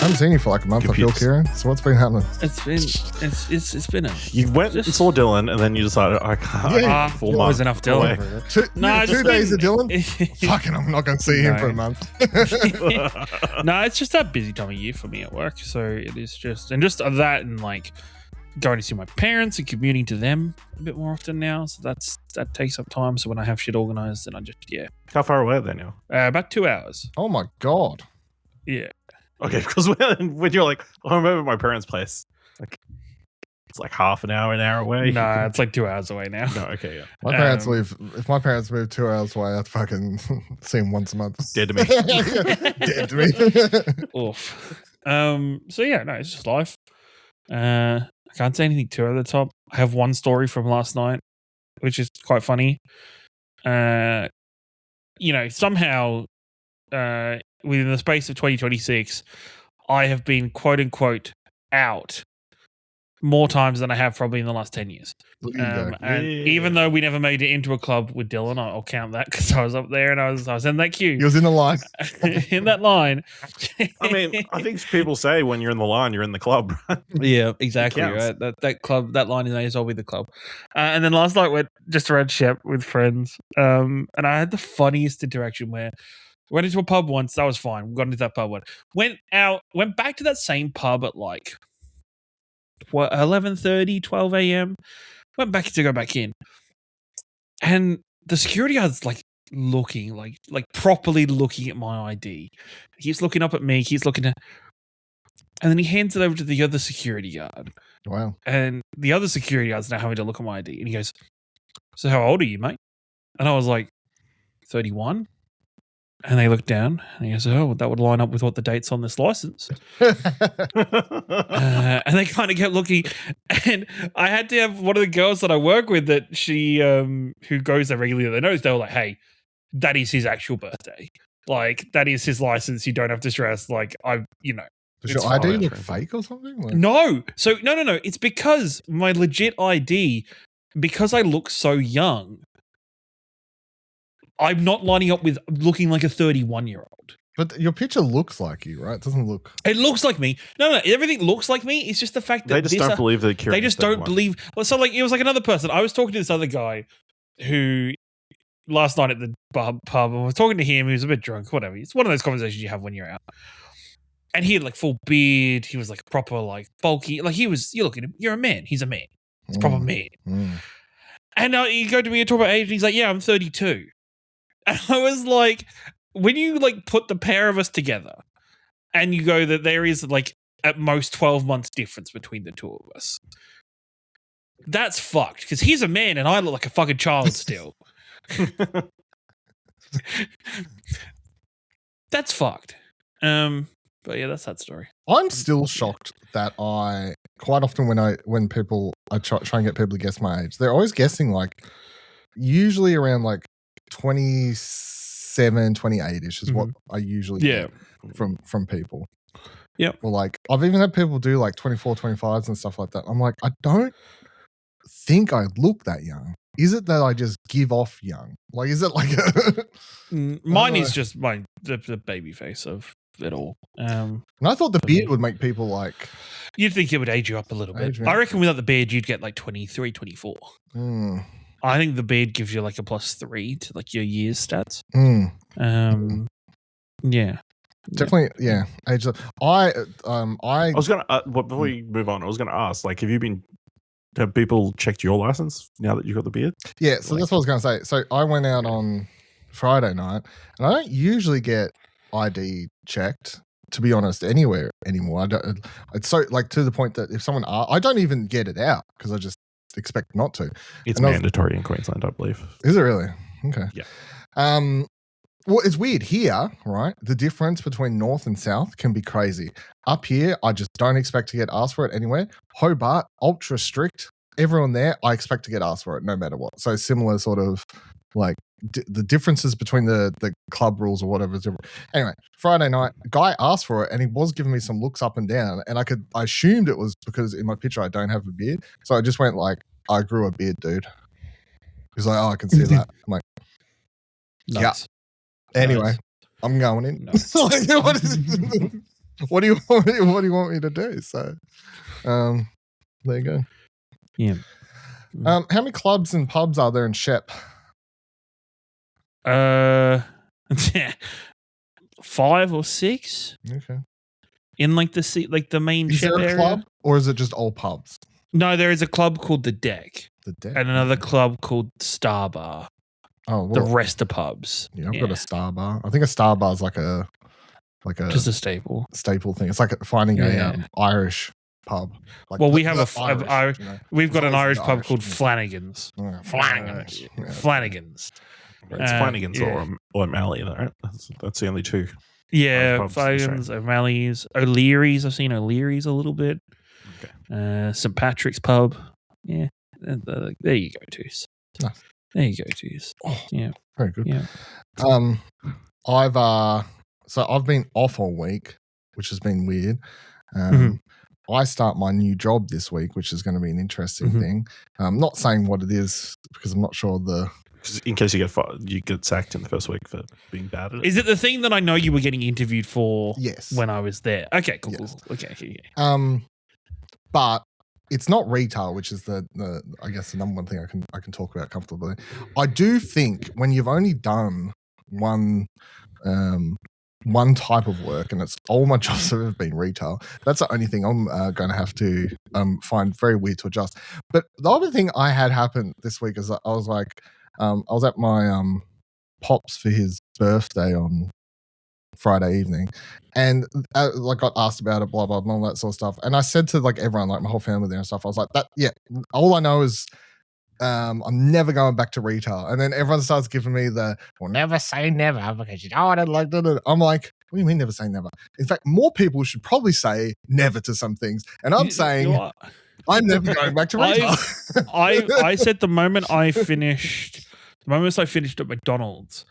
haven't seen you for like a month. I feel, Kieran. So what's been happening? It's been a. You went and saw Dylan, and then you decided I can't. Full month. Was enough Dylan. 2 days of Dylan. Fucking, I'm not going to see him for a month. No, it's just that busy time of year for me at work. So it is just that and like going to see my parents and commuting to them a bit more often now. So that takes up time. So when I have shit organized, then I just How far away are they now? About 2 hours. Oh my god. Yeah. Okay, because when you're like, I remember my parents' place. Like, it's like half an hour away. No, it's like 2 hours away now. No, okay, yeah. My parents live. If my parents move 2 hours away, I'd fucking see them once a month. Dead to me. Dead to me. Oof. So yeah, no, it's just life. I can't say anything too over the top. I have one story from last night, which is quite funny. Somehow, within the space of 2026, I have been quote unquote out more times than I have probably in the last 10 years. And even though we never made it into a club with Dylan, I'll count that because I was up there and I was in that queue. He was in the line. In that line. I mean, I think people say when you're in the line, you're in the club, right? Yeah, exactly. Right. That club, that line is always the club. And then last night went just around Shep with friends. And I had the funniest interaction where went into a pub once. That was fine. We got into that pub one. Went back to that same pub at like 11:30, 12 a.m. Went back to go back in. And the security guard's like looking, like properly looking at my ID. He keeps looking up at me, keeps looking at, and then he hands it over to the other security guard. Wow. And the other security guard's now having to look at my ID. And he goes, "So how old are you, mate?" And I was like, 31. And they look down and he goes, "Oh, that would line up with what the date's on this license." And they kind of kept looking. And I had to have one of the girls that I work with that she, who goes there regularly, they noticed, they were like, "Hey, that is his actual birthday. Like, that is his license. You don't have to stress. Like, Does your ID look fake or something? Like- No. So, no. It's because my legit ID, because I look so young, I'm not lining up with looking like a 31-year-old. But your picture looks like you, right? It doesn't look... It looks like me. No. Everything looks like me. It's just the fact that they just don't believe that they just don't believe... So, like, it was like another person. I was talking to this other guy who... Last night at the pub, I was talking to him. He was a bit drunk, whatever. It's one of those conversations you have when you're out. And he had like full beard. He was like proper, like bulky. Like you look at him, you're a man. He's a man. He's a proper man. And you go to me and talk about age, and he's like, "Yeah, I'm 32. And I was like, when you like put the pair of us together and you go that there is like at most 12 months difference between the two of us, that's fucked because he's a man and I look like a fucking child still. That's fucked. But yeah, that's that story. I'm still shocked that I quite often when I try and get people to guess my age, they're always guessing like usually around like 27, 28-ish is what I usually get from people. Yeah. Or like I've even had people do like 24, 25s and stuff like that. I'm like, I don't think I look that young. Is it that I just give off young? Like, is it like mine is just the baby face of it all. And I thought the beard would make people like... You'd think it would age you up a little bit. I reckon without the beard, you'd get like 23, 24. I think the beard gives you like a +3 to like your year's stats. Yeah. Definitely, yeah. Age. I was gonna before you move on, I was gonna ask, like, have people checked your license now that you've got the beard? Yeah, so that's what I was gonna say. So I went out on Friday night, and I don't usually get ID checked, to be honest, anywhere anymore. I don't. It's so like to the point that if someone I don't even get it out because I just expect not to. It's mandatory in Queensland, I believe. Is it really? Okay. Yeah. Well, it's weird here, right? The difference between north and south can be crazy. Up here, I just don't expect to get asked for it anywhere. Hobart, ultra strict. Everyone there, I expect to get asked for it no matter what. So similar sort of like the differences between the club rules or whatever is different. Anyway, Friday night, a guy asked for it and he was giving me some looks up and down, and I assumed it was because in my picture I don't have a beard. So I just went like, "I grew a beard, dude." He's like, "Oh, I can see that." I'm like, nice. "Yeah." Anyway, I'm going in. Nice. What is it? what do you want me to do? So, there you go. Yeah. How many clubs and pubs are there in Shep? 5 or 6 Okay. in like the main Is Shep there a area. club or is it just all pubs? No, there is a club called the Deck, The Deck and another club called Star Bar. Oh, well, The rest are pubs. yeah, I've got a Star Bar. I think a Star Bar is like a just a staple thing. It's like finding Yeah. a Irish pub. Like Well, we have Irish, you know. we've got There's an always Irish the pub Irish, called yeah. Flanagan's. Flanagan's. Yeah. Flanagan's. It's Flanagan's yeah. or O'Malley, though, right? That's the only two. Yeah, pubs in Flanagan's, O'Malley's, O'Leary's. I've seen O'Leary's a little bit. Okay. St. Patrick's pub. Yeah. There you go, Toos. Nice. There you go, Toos. Oh, Yeah. very good. Yeah. I've been off all week, which has been weird. Mhm. I start my new job this week, which is going to be an interesting Mhm. thing. I'm not saying what it is because I'm not sure In case you get sacked in the first week for being bad at it. Is it the thing that I know you were getting interviewed for Yes. when I was there? Okay, cool. Yes. Cool. Okay. But it's not retail, which is the I guess the number one thing I can talk about comfortably. I do think when you've only done one type of work, and it's all my jobs have been retail. That's the only thing I'm going to have to find very weird to adjust. But the other thing I had happen this week is I was like, I was at my pops for his birthday on Friday evening, and like got asked about it, blah blah blah, all that sort of stuff. And I said to like everyone, like my whole family there and stuff, I was like, that yeah, all I know is I'm never going back to retail. And then everyone starts giving me the, well, never say never because you know what I like. I'm like, what do you mean never say never? In fact, more people should probably say never to some things. And I'm saying I'm never going back to retail. I said the moment I finished at McDonald's,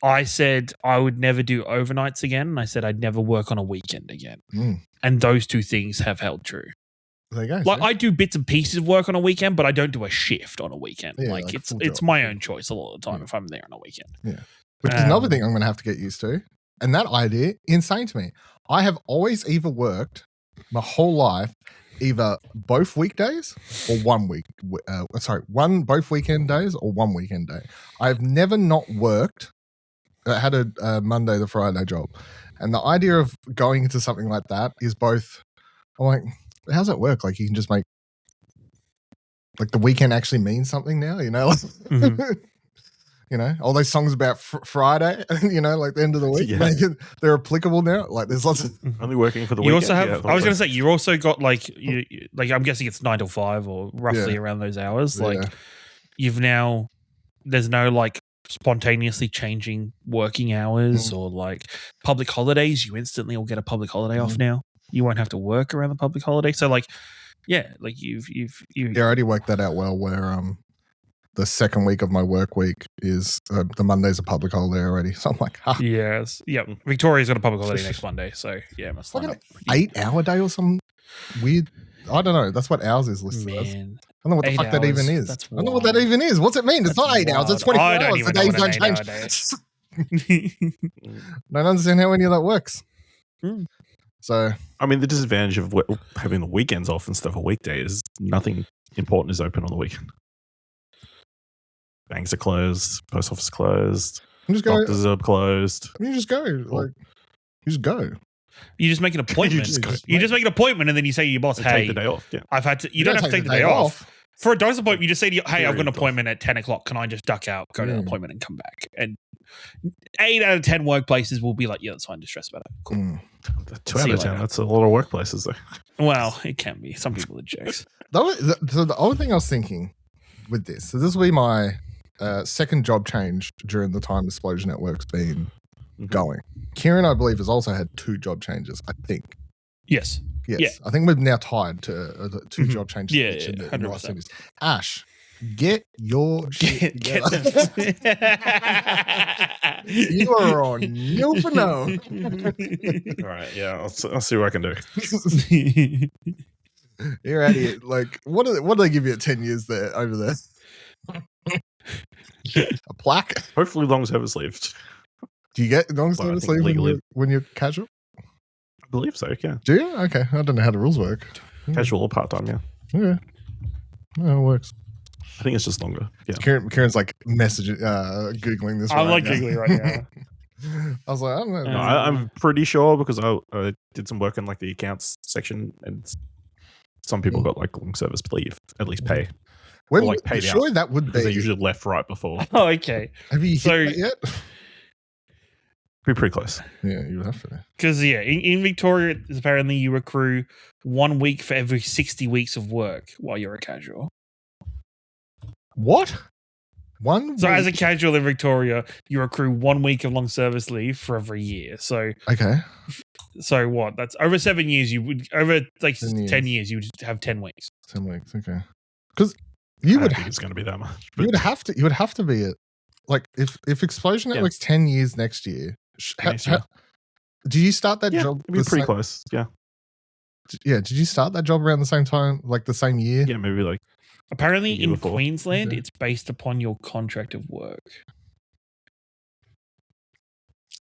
I said I would never do overnights again. And I said I'd never work on a weekend again. And those two things have held true. There you go. Like I do bits and pieces of work on a weekend, but I don't do a shift on a weekend. Yeah, like it's my own choice a lot of the time if I'm there on a weekend. Yeah. Which is another thing I'm going to have to get used to. And that idea, insane to me. I have always either worked my whole life, either both weekdays or both weekend days or one weekend day. I've never not worked. I had a Monday to Friday job. And the idea of going into something like that is both, I'm like, how's that work? Like you can just make, like the weekend actually means something now, you know? You know, all those songs about Friday, you know, like the end of the week, they're applicable now. Like there's lots of only working for the you weekend. Also have, I was going to say, you also got like I'm guessing it's 9 till 5 or roughly around those hours. Like there's no like spontaneously changing working hours or like public holidays. You instantly will get a public holiday off now. You won't have to work around the public holiday. So like, like you've I already worked that out well where the second week of my work week is the Monday's a public holiday already. So I'm like, yes. Yeah. Victoria's got a public holiday next Monday. So yeah, it must like an 8-hour day or some weird, I don't know. That's what ours is listed as. I don't know what the fuck that even is. I don't know what that even is. What's it mean? It's not 8 hours. It's 24 hours. The days don't change. Don't understand how any of that works. So, I mean, the disadvantage of having the weekends off instead of a weekday is nothing important is open on the weekend. Banks are closed. Post office closed. Doctors are closed. I mean, you just go. Like, you just go. You just make an appointment. You just make an appointment, and then you say to your boss, "Hey, take the day off." Yeah. I've had to." You don't have to take the day off. For a doctor's appointment, you just say to you, "Hey, I've got an appointment at 10 o'clock. Can I just duck out, go to an appointment, and come back?" And 8 out of 10 workplaces will be like, "Yeah, that's fine. Just stress about it." Cool. 2 out of 10. That's a lot of workplaces, though. Well, it can be. Some people are jerks. So the only thing I was thinking with this, so this will be my second job change during the time Explosion Network's been going. Kieran, I believe, has also had 2 job changes, I think. Yes. Yeah. I think we're now tied to 2 job changes each in the last series. Ash, get your shit together. You are on nil for no. All right, yeah, I'll see what I can do. You're out of here. Like, what do they give you at 10 years there over there? A plaque? Hopefully long service lived. Do you get long service leave when you're casual? believe so. Yeah, Do you? Okay, I don't know how the rules work. casual or part time. Yeah, Okay, well, it works. I think it's just longer. Yeah, Karen's like messaging, googling this. I'm right like now. giggling right now. I was like, I don't know. no, I'm pretty sure because I did some work in like the accounts section, and some people got like long service leave, at least pay. When, or, like, paid surely out, that would Because be. they usually left right before. Oh, okay. Have you hit So- that yet? Be pretty close. Yeah, you would have to. Because in Victoria, apparently you accrue 1 week for every 60 weeks of work while you're a casual. What? One. So as a week? casual in Victoria, you accrue 1 week of long service leave for every year. So Okay. what? That's over 7 years. You would over like 10 10 years. You would have 10 weeks. 10 weeks. Okay. Because you I would don't think it's going to be that much. you But would have to. You would have to be at like if Explosion Yeah. Network's 10 years next year. Next year. Do you start that yeah, job? it'd be the pretty same- close. Yeah, Yeah. Did you start that job around the same time, like the same year? yeah, maybe like Apparently The year in before. Queensland, Okay. it's based upon your contract of work.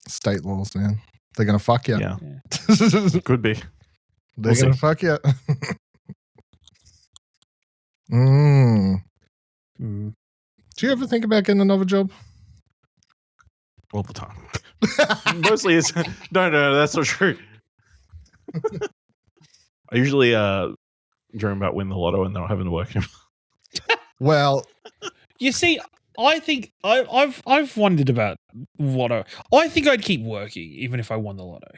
State laws, man. They're gonna fuck you. yeah, They're could be. gonna see. fuck you. Mm. Mm. Do you ever think about getting another job? All the time. Mostly it's no, that's not true. I usually dream about winning the lotto and not having to work anymore. Well, You see, I think I've wondered about lotto. I think I'd keep working even if I won the lotto.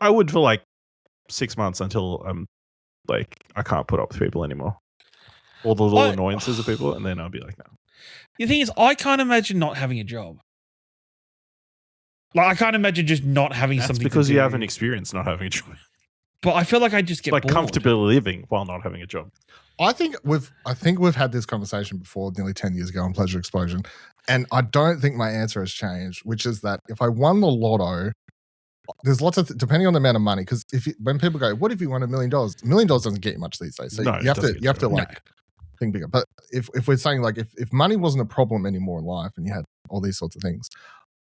I would for like 6 months until like I can't put up with people anymore. All the little I- annoyances of people, and then I'll be like, no. The thing is, I can't imagine not having a job. Like I can't imagine just not having That's something. because to you do. haven't experienced not having a job. But I feel like I just get Like bored. comfortably living while not having a job. I think we've had this conversation before nearly 10 years ago on Pleasure Explosion. And I don't think my answer has changed, which is that if I won the lotto, there's lots of depending on the amount of money, because when people go, what if you won $1 million? $1 million doesn't get you much these days. So No, you have it to doesn't get like think bigger. But if we're saying like if money wasn't a problem anymore in life and you had all these sorts of things,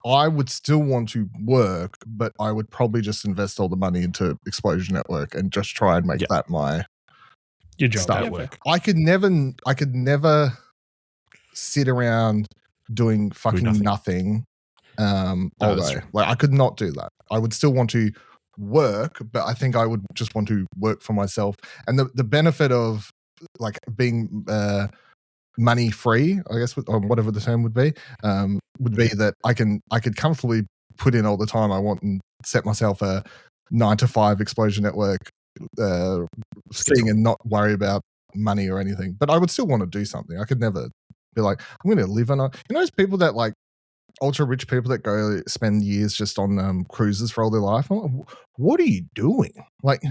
I would still want to work, but I would probably just invest all the money into Explosion Network and just try and make Yeah. that my your job. start Yeah, work. I could never sit around doing fucking nothing all that's day. true. Like I could not do that. I would still want to work, but I think I would just want to work for myself. And the benefit of like being money free, I guess, or whatever the term would be that I could comfortably put in all the time I want and set myself a 9 to 5 Explosion Network thing and not worry about money or anything. But I would still want to do something. I could never be like, I'm going to live on those people that like ultra rich people that go spend years just on cruises for all their life. I'm like, what are you doing? Like,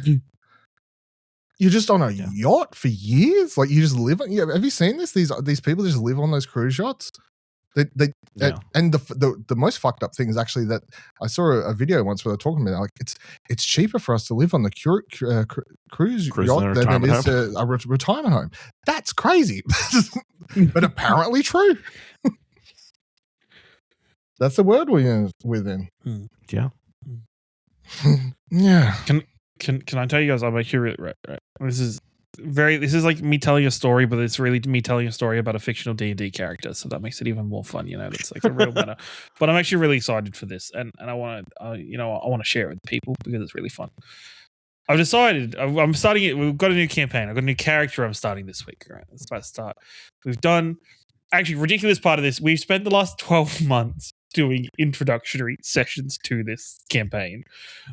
you're just on a yacht for years. Like you just live on. Yeah, have you seen this? These people just live on those cruise yachts. And the most fucked up thing is actually that I saw a video once where they're talking about like it's cheaper for us to live on the cruise yacht than it is a retirement home. That's crazy, but apparently true. That's the word we're in. Yeah. Yeah. Can I tell you guys? I'm actually right. This is like me telling a story, but it's really me telling a story about a fictional D&D character, so that makes it even more fun. It's like a real matter. But I'm actually really excited for this, and I want to, I want to share it with people because it's really fun. I've decided I'm starting it. We've got a new campaign. I've got a new character I'm starting this week. Right, it's about to start. We've done actually ridiculous part of this. We've spent the last 12 months doing introductory sessions to this campaign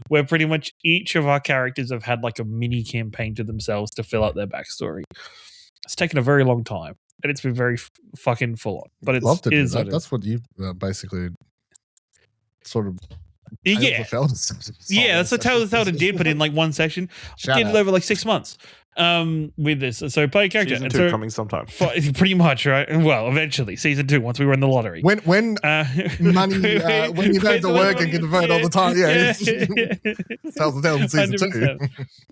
where pretty much each of our characters have had like a mini campaign to themselves to fill out their backstory. It's taken a very long time and it's been very fucking full on, but it's love to do is that. what it That's what you basically sort of yeah that's what Taylor Felden did, but in like one section. I did it over like 6 months with this. So play a character. Season and 2 so, coming sometime. pretty much, right? Well, eventually, season 2 once we win the lottery. When money when you don't have to work and get to vote all the time, Tales season 2.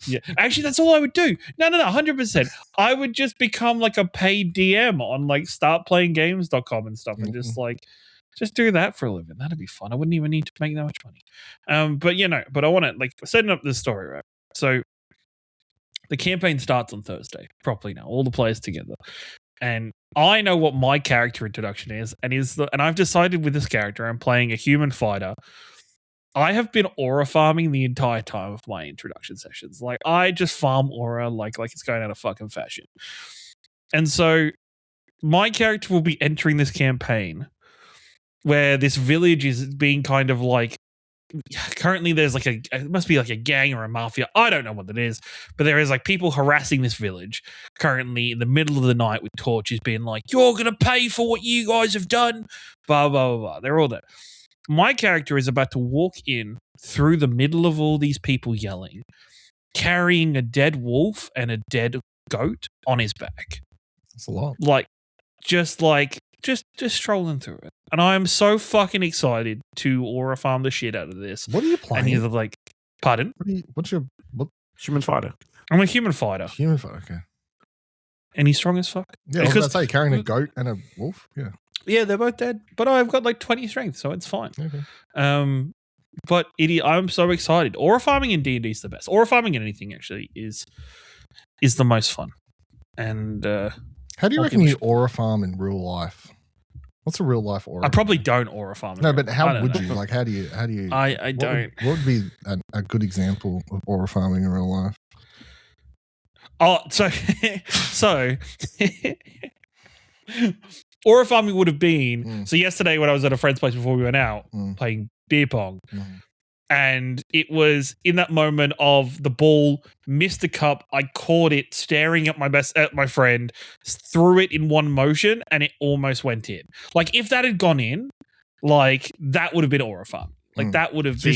Yeah, actually, that's all I would do. No, 100%. I would just become like a paid DM on like startplayinggames.com and stuff, and just like Just do that for a living. That'd be fun. I wouldn't even need to make that much money. But I want to like setting up this story, right? So the campaign starts on Thursday, properly now, all the players together. And I know what my character introduction is, and I've decided with this character, I'm playing a human fighter. I have been aura farming the entire time of my introduction sessions. Like I just farm aura like it's going out of fucking fashion. And so my character will be entering this campaign where this village is being kind of like, currently there's like it must be like a gang or a mafia. I don't know what it is, but there is like people harassing this village currently in the middle of the night with torches being like, you're going to pay for what you guys have done. Blah, blah, blah, blah. They're all there. My character is about to walk in through the middle of all these people yelling, carrying a dead wolf and a dead goat on his back. That's a lot. Just strolling through it. And I am so fucking excited to aura farm the shit out of this. What are you playing? And he's like, pardon? What? Human fighter. I'm a human fighter. Human fighter, okay. And he's strong as fuck. Yeah, I was about to say, carrying a goat and a wolf, yeah. Yeah, they're both dead. But I've got like 20 strength, so it's fine. Okay. But I'm so excited. Aura farming in D&D is the best. Aura farming in anything actually is the most fun. And how do you reckon you aura farm in real life? What's a real life aura? I probably don't aura farm. No, but how would you? Like, how do you? I don't. What would be a good example of aura farming in real life? Oh, so aura farming would have been. So yesterday when I was at a friend's place before we went out playing beer pong, and it was in that moment of the ball missed the cup. I caught it, staring at my friend, threw it in one motion, and it almost went in. Like if that had gone in, like that would have been aura farm. Like that would have been.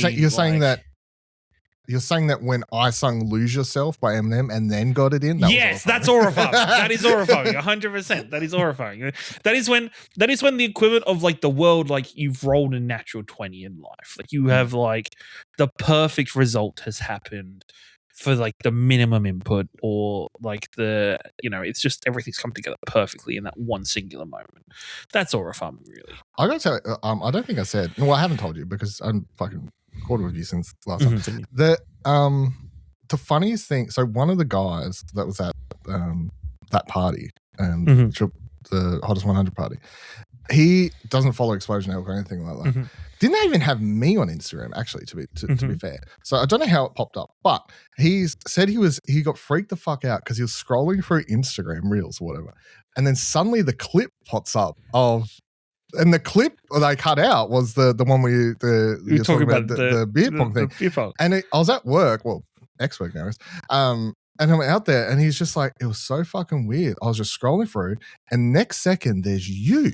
You're saying that when I sung "Lose Yourself" by Eminem and then got it in. That's aura farming. That is aura farming. 100%. That is aura farming. That is when the equivalent of like the world, like you've rolled a natural 20 in life. Like you have like the perfect result has happened for like the minimum input, or like it's just everything's come together perfectly in that one singular moment. That's aura farming, really. I gotta tell you, I don't think I said. No, I haven't told you because I'm fucking recorded with you since last time. The funniest thing. So one of the guys that was at that party, the Hottest 100 party, he doesn't follow Explosion Elk or anything like that. Didn't even have me on Instagram, actually, to be fair. So I don't know how it popped up, but he said he got freaked the fuck out because he was scrolling through Instagram Reels or whatever, and then suddenly the clip pops up and the clip they cut out was the one where you're talking about the beer pong thing. Beer pong. And I was at work, ex-work now, and I'm out there, and he's just like, it was so fucking weird. I was just scrolling through, and next second there's you,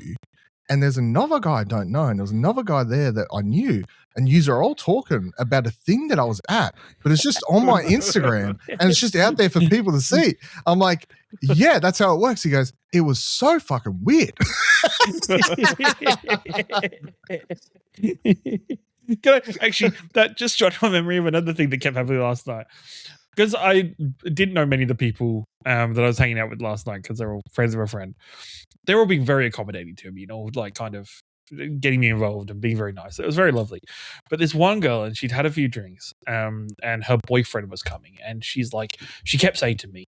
and there's another guy I don't know, and there was another guy there that I knew, and you are all talking about a thing that I was at, but it's just on my Instagram, and it's just out there for people to see. I'm like, yeah, that's how it works. He goes, it was so fucking weird. Actually, that just jogged my memory of another thing that kept happening last night. Because I didn't know many of the people that I was hanging out with last night because they're all friends of a friend. They were all being very accommodating to me, like kind of getting me involved and being very nice. It was very lovely. But this one girl, and she'd had a few drinks, and her boyfriend was coming, and she kept saying to me,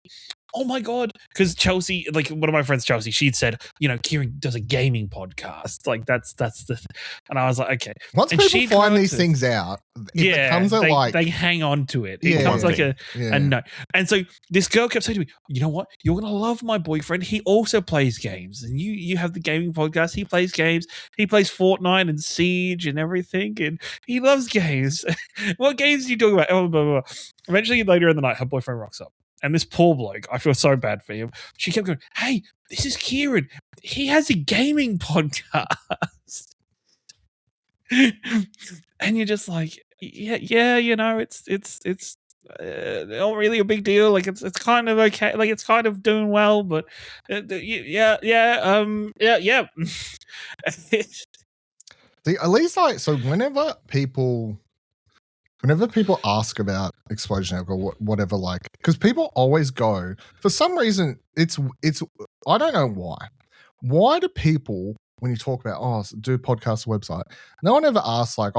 oh my God, because Chelsea, like one of my friends, Chelsea, she'd said, Kieran does a gaming podcast. Like that's the and I was like, okay. Once people find these things out, it becomes they hang on to it. It becomes like a no. And so this girl kept saying to me, you know what? You're gonna love my boyfriend. He also plays games, and you have the gaming podcast. He plays games. He plays Fortnite and Siege and everything, and he loves games. What games do you talk about? Oh, blah, blah, blah. Eventually, later in the night, her boyfriend rocks up. And this poor bloke, I feel so bad for him. She kept going, hey, this is Kieran. He has a gaming podcast. And you're just like, yeah, it's not really a big deal. Like it's kind of okay. Like it's kind of doing well, but yeah. See, at least so whenever people ask about Explosion Elk or whatever, like, because people always go, for some reason, it's I don't know why. Why do people when you talk about, do a podcast website, no one ever asks like,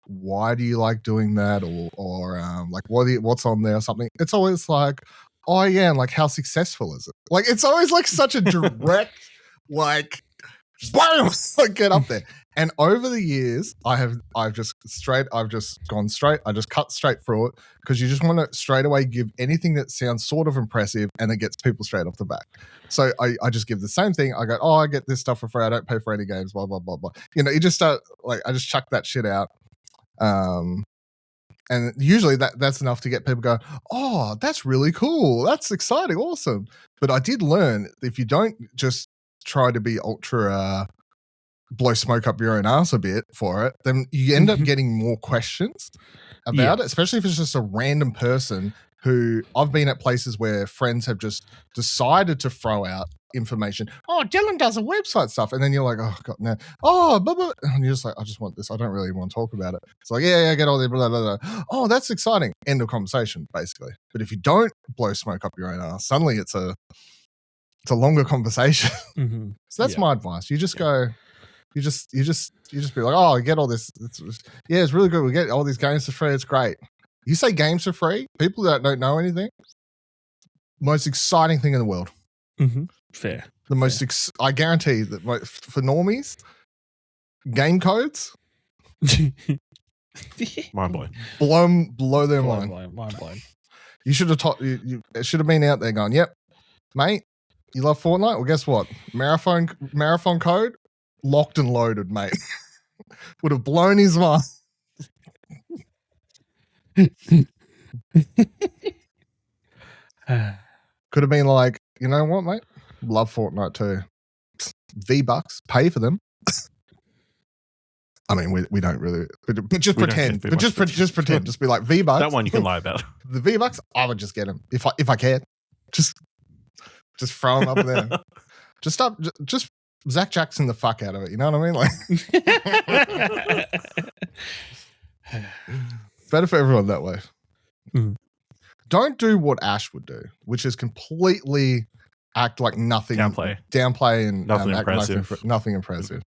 why do you like doing that? Or like, what's on there or something? It's always like, oh yeah, and like how successful is it? Like it's always like such a direct, like, boom, like get up there. And over the years, I've just cut straight through it because you just want to straight away give anything that sounds sort of impressive and it gets people straight off the back. So I just give the same thing. I go, I get this stuff for free. I don't pay for any games, blah, blah, blah, blah. You know, you just start like, I just chuck that shit out. And usually that's enough to get people go, oh, that's really cool. That's exciting. Awesome. But I did learn if you don't just try to be ultra blow smoke up your own ass a bit for it, then you end up getting more questions about it, especially if it's just a random person who I've been at places where friends have just decided to throw out information. Oh, Dylan does a website stuff. And then you're like, oh, God, no. Oh, blah, blah. And you're just like, I just want this. I don't really want to talk about it. It's like, yeah, get all the blah, blah, blah. Oh, that's exciting. End of conversation, basically. But if you don't blow smoke up your own ass, suddenly it's a longer conversation. So that's my advice. You just go, you just be like, oh, I get all this. It's really good. We get all these games for free. It's great. You say games for free, people that don't know anything, most exciting thing in the world. Fair. I guarantee that for normies, game codes, mind blowing. Blow their mind. Mind blown. You should have taught. You should have been out there going, yep, mate. You love Fortnite? Well, guess what? Marathon code locked and loaded, mate. Would have blown his mind. Could have been like, you know what, mate? Love Fortnite too. V-Bucks, pay for them. I mean, we don't really, but just pretend. But just pretend. Just be like V-Bucks. That one you can lie about. The V-Bucks, I would just get them if I can. Just throw them up there. Just Zach Jackson the fuck out of it. You know what I mean? Like, better for everyone that way. Don't do what Ash would do, which is completely act like nothing. Downplay and nothing impressive. Nothing impressive.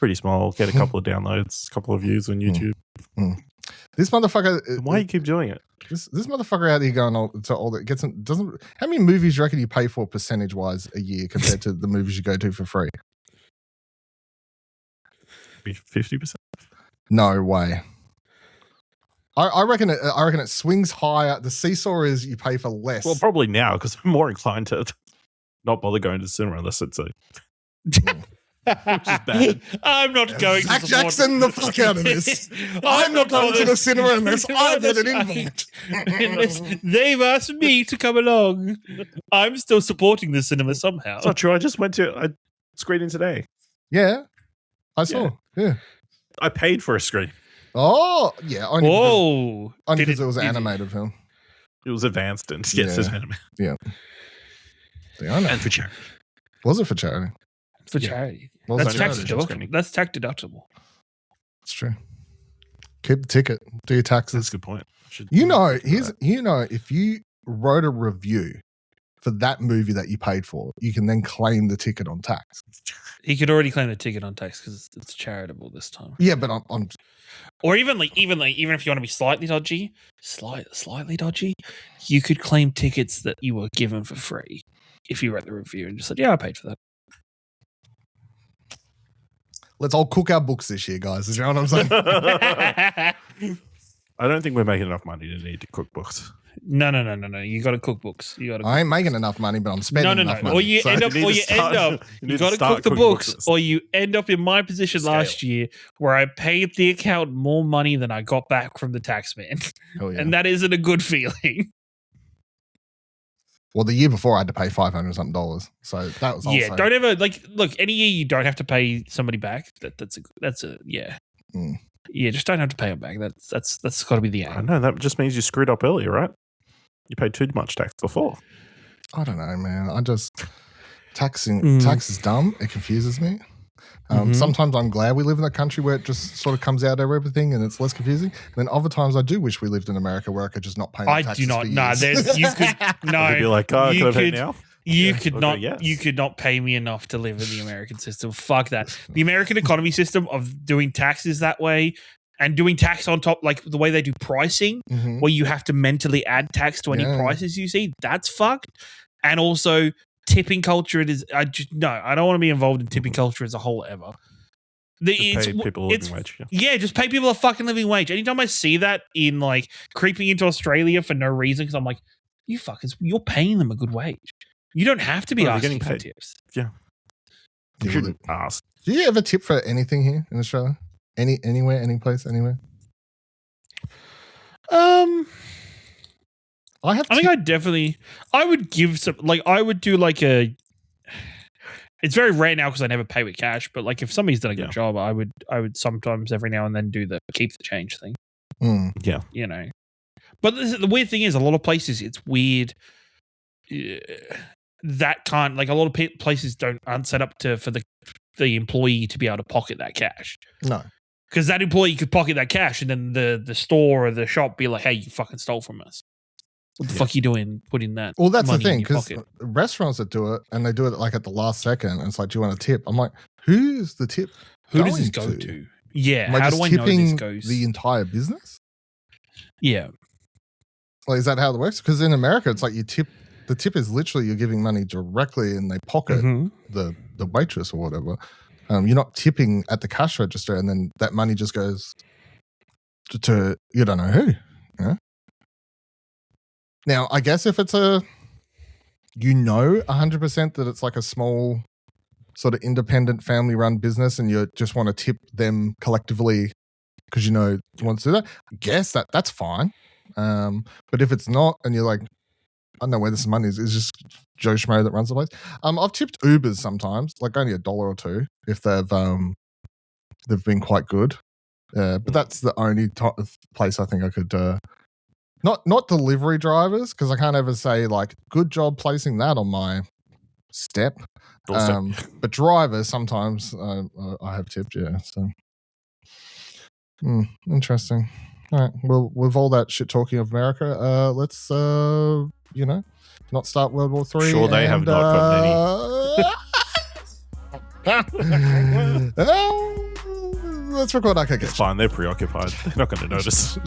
Pretty small. Get a couple of downloads, a couple of views on YouTube. This motherfucker. Why you keep doing it? This motherfucker out here going to all that gets doesn't. How many movies do you reckon you pay for percentage wise a year compared to the movies you go to for free? 50%. No way. I reckon it swings higher. The seesaw is you pay for less. Well, probably now because I'm more inclined to not bother going to the cinema unless it's which is bad. I'm not going. Zach Jackson, the fuck out of this. I'm not going to the cinema unless I get an invite. Unless they've asked me to come along. I'm still supporting the cinema somehow. It's not true. I just went to a screening today. Yeah, I saw. Yeah. I paid for a screen. Oh, yeah. Only because it was an animated film. It was advanced and yes, it's animated. Yeah. And for charity. Was it for charity? For charity. Well, that's tax deductible. That's tax deductible. That's true. Keep the ticket. Do your taxes. That's a good point. If you wrote a review for that movie that you paid for, you can then claim the ticket on tax. He could already claim the ticket on tax because it's charitable this time. Yeah, but I'm or even if you want to be slightly dodgy, you could claim tickets that you were given for free if you wrote the review and just said, "Yeah, I paid for that." Let's all cook our books this year, guys. Is you know what I'm saying? I don't think we're making enough money to need to cook books. No. You got to cook books. I ain't making enough money, but I'm spending enough money. Or you got to cook the books, or you end up in my position last year where I paid the accountant more money than I got back from the tax man. Oh, yeah. And that isn't a good feeling. Well, the year before I had to pay $500 something. So that was also... Yeah, don't ever look, any year you don't have to pay somebody back. That's a yeah. Yeah, just don't have to pay them back. That's got to be the aim. I know, that just means you screwed up earlier, right? You paid too much tax before. I don't know, man. Tax is dumb. It confuses me. Sometimes I'm glad we live in a country where it just sort of comes out of everything and it's less confusing. And then other times I do wish we lived in America where I could just not pay my taxes. I do not. No, you could. No, you'd be like, can I pay now? You Yeah, could okay, not. yes. You could not pay me enough to live in the American system. Fuck that. The American economy system of doing taxes that way and doing tax on top, like the way they do pricing, Mhm. where you have to mentally add tax to any Yeah. prices you see. That's fucked. And also tipping culture. It is. I don't want to be involved in tipping culture as a whole ever. Just pay people a living wage. Yeah. Yeah, just pay people a fucking living wage. Anytime I see that in like creeping into Australia for no reason, because I'm like, you fuckers, you're paying them a good wage. You don't have to be Well, they're asking getting for paid. tips. Yeah. You Yeah, shouldn't ask. Do you ever tip for anything here in Australia? Anywhere, any place, anywhere? I have. I think I would give some, like, I would do like a. It's very rare now because I never pay with cash, but like if somebody's done a good job, I would sometimes every now and then do the keep the change thing. Yeah. You know. But the weird thing is, a lot of places it's weird. That can't, like, a lot of places aren't set up for the employee to be able to pocket that cash. No. Because that employee could pocket that cash and then the store or the shop be like, hey, you fucking stole from us. What the fuck are you doing putting that? Well, that's the money in thing, your because pocket? restaurants that do it and they do it like at the last second, and it's like, do you want a tip? I'm like, who's the tip? Who does this go to? Yeah, Am I how just do I know this tipping goes? the entire business? Yeah. Like, is that how it works? Because in America, it's like the tip is literally you're giving money directly in their pocket, the waitress or whatever. You're not tipping at the cash register, and then that money just goes to you don't know who. Yeah. Now, I guess if it's 100% that it's like a small sort of independent family-run business, and you just want to tip them collectively because you want to do that, I guess that's fine. But if it's not, and you're like, I don't know where this money is, it's just Joe Schmo that runs the place. I've tipped Ubers sometimes, like only $1 or $2 if they've been quite good. But that's the only place I think I could. Not delivery drivers, because I can't ever say like good job placing that on my step. But drivers sometimes I have tipped. Yeah, so interesting. All right. Well, with all that shit talking of America, let's not start World War III. Sure, they have not gotten any. Let's record. Okay, It's fine. They're preoccupied. They're not going to notice.